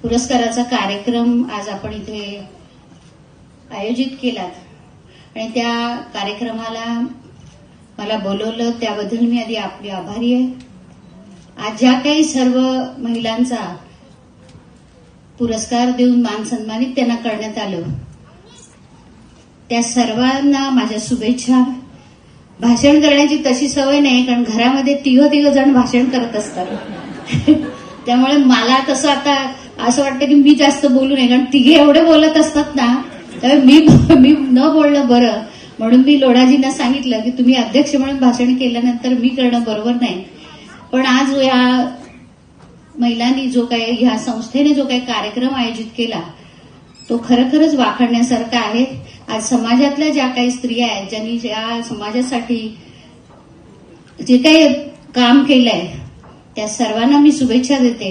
पुरस्काराचा कार्यक्रम आज आपण इथे आयोजित केलात आणि त्या कार्यक्रमाला मला बोलवलं त्याबद्दल मी आधी आपली आभारी आहे. आज ज्या काही सर्व महिलांचा पुरस्कार देऊन मान सन्मानित त्यांना करण्यात आलं त्या सर्वांना माझ्या शुभेच्छा. भाषण करण्याची तशी सवय नाही कारण घरामध्ये तिघ जण भाषण करत असतात त्यामुळे मला तसं आता असं वाटतं की मी जास्त बोलू नये कारण तिघे एवढे बोलत असतात ना त्यामुळे मी न बोलणं बरं म्हणून मी लोढाजींना सांगितलं की तुम्ही अध्यक्ष म्हणून भाषण केल्यानंतर मी करणं बरोबर नाही. पण आज या महिलांनी जो काही ह्या संस्थेने जो काही कार्यक्रम आयोजित केला तो खरोखरच वाखाणण्यासारखा आहे. आज समाजातल्या ज्या काही स्त्रिया आहेत ज्यांनी ज्या समाजासाठी जे काही काम केलंय त्या सर्वांना मी शुभेच्छा देते.